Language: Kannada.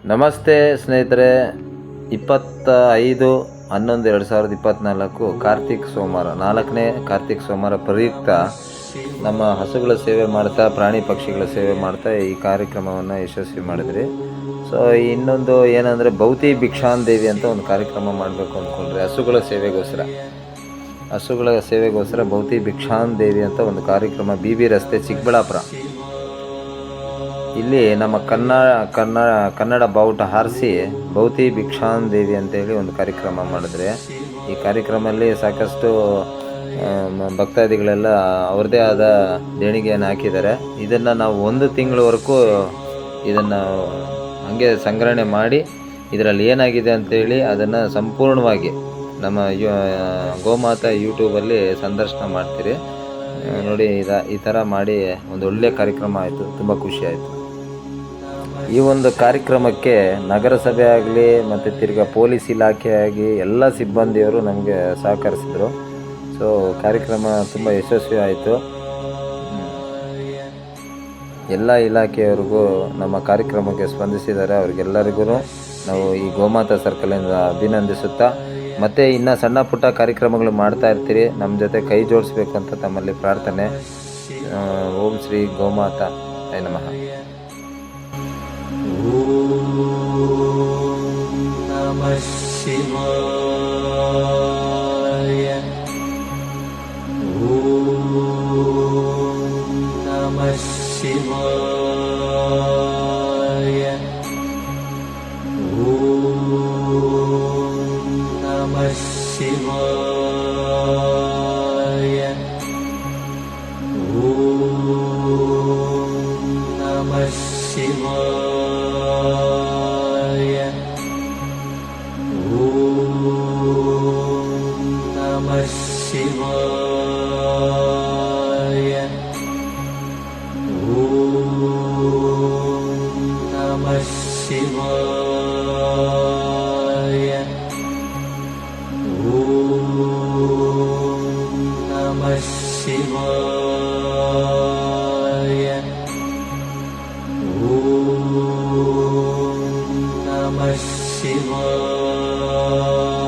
ನಮಸ್ತೆ ಸ್ನೇಹಿತರೆ, 25/11/2024 ಕಾರ್ತಿಕ್ ಸೋಮವಾರ, 4ನೇ ಕಾರ್ತಿಕ್ ಸೋಮವಾರ ಪ್ರಯುಕ್ತ ನಮ್ಮ ಹಸುಗಳ ಸೇವೆ ಮಾಡ್ತಾ, ಪ್ರಾಣಿ ಪಕ್ಷಿಗಳ ಸೇವೆ ಮಾಡ್ತಾ ಈ ಕಾರ್ಯಕ್ರಮವನ್ನು ಯಶಸ್ವಿ ಮಾಡಿದ್ರಿ. ಸೊ ಇನ್ನೊಂದು ಏನಂದರೆ ಭೌತಿ ಭಿಕ್ಷಾನ್ ದೇವಿ ಅಂತ ಒಂದು ಕಾರ್ಯಕ್ರಮ ಮಾಡಬೇಕು ಅಂದ್ಕೊಂಡ್ರೆ ಹಸುಗಳ ಸೇವೆಗೋಸ್ಕರ ಭೌತಿ ಭಿಕ್ಷಾನ್ ದೇವಿ ಅಂತ ಒಂದು ಕಾರ್ಯಕ್ರಮ BB ರಸ್ತೆ ಚಿಕ್ಕಬಳ್ಳಾಪುರ ಇಲ್ಲಿ ನಮ್ಮ ಕನ್ನಡ ಬಾವುಟ ಹಾರಿಸಿ ಭೌತಿ ಭಿಕ್ಷಾನ್ ದೇವಿ ಅಂತೇಳಿ ಒಂದು ಕಾರ್ಯಕ್ರಮ ಮಾಡಿದ್ರೆ, ಈ ಕಾರ್ಯಕ್ರಮದಲ್ಲಿ ಸಾಕಷ್ಟು ಭಕ್ತಾದಿಗಳೆಲ್ಲ ಅವ್ರದ್ದೇ ಆದ ದೇಣಿಗೆಯನ್ನು ಹಾಕಿದ್ದಾರೆ. ಇದನ್ನು ನಾವು 1 ತಿಂಗಳವರೆಗೂ ಇದನ್ನು ಹಾಗೆ ಸಂಗ್ರಹಣೆ ಮಾಡಿ ಇದರಲ್ಲಿ ಏನಾಗಿದೆ ಅಂತೇಳಿ ಅದನ್ನು ಸಂಪೂರ್ಣವಾಗಿ ನಮ್ಮ ಗೋಮಾತಾ ಯೂಟ್ಯೂಬಲ್ಲಿ ಸಂದರ್ಶನ ಮಾಡ್ತೀರಿ ನೋಡಿ. ಈ ಥರ ಮಾಡಿ ಒಂದು ಒಳ್ಳೆಯ ಕಾರ್ಯಕ್ರಮ ಆಯಿತು, ತುಂಬ ಖುಷಿ ಆಯಿತು. ಈ ಒಂದು ಕಾರ್ಯಕ್ರಮಕ್ಕೆ ನಗರಸಭೆ ಆಗಲಿ ಮತ್ತು ತಿರ್ಗಾ ಪೊಲೀಸ್ ಇಲಾಖೆ ಆಗಿ ಎಲ್ಲ ಸಿಬ್ಬಂದಿಯವರು ನಮಗೆ ಸಹಕರಿಸಿದರು. ಸೊ ಕಾರ್ಯಕ್ರಮ ತುಂಬ ಯಶಸ್ವಿ ಆಯಿತು. ಎಲ್ಲ ಇಲಾಖೆಯವರಿಗೂ ನಮ್ಮ ಕಾರ್ಯಕ್ರಮಕ್ಕೆ ಸ್ಪಂದಿಸಿದ್ದಾರೆ. ಅವ್ರಿಗೆಲ್ಲರಿಗೂ ನಾವು ಈ ಗೋಮಾತಾ ಸರ್ಕಲಿಂದ ಅಭಿನಂದಿಸುತ್ತಾ, ಮತ್ತು ಇನ್ನು ಸಣ್ಣ ಪುಟ್ಟ ಕಾರ್ಯಕ್ರಮಗಳು ಮಾಡ್ತಾ ಇರ್ತೀರಿ. ನಮ್ಮ ಜೊತೆ ಕೈ ಜೋಡಿಸ್ಬೇಕು ಅಂತ ತಮ್ಮಲ್ಲಿ ಪ್ರಾರ್ಥನೆ. ಓಂ ಶ್ರೀ ಗೋಮಾತಾ ಜೈ ನಮಃ. ನಮಃ ಶಿವಾಯ. ನಮಃ ಶಿವಾಯ. ನಮಃ ಶಿವಾಯ. ನಮಃ ಶಿವಾಯ. ನಮಃ ಶಿವಾಯ. ನಮಃ ಶಿವಾಯ. ನಮಃ ಶಿವಾಯ. ನಮಃ ಶಿವಾಯ.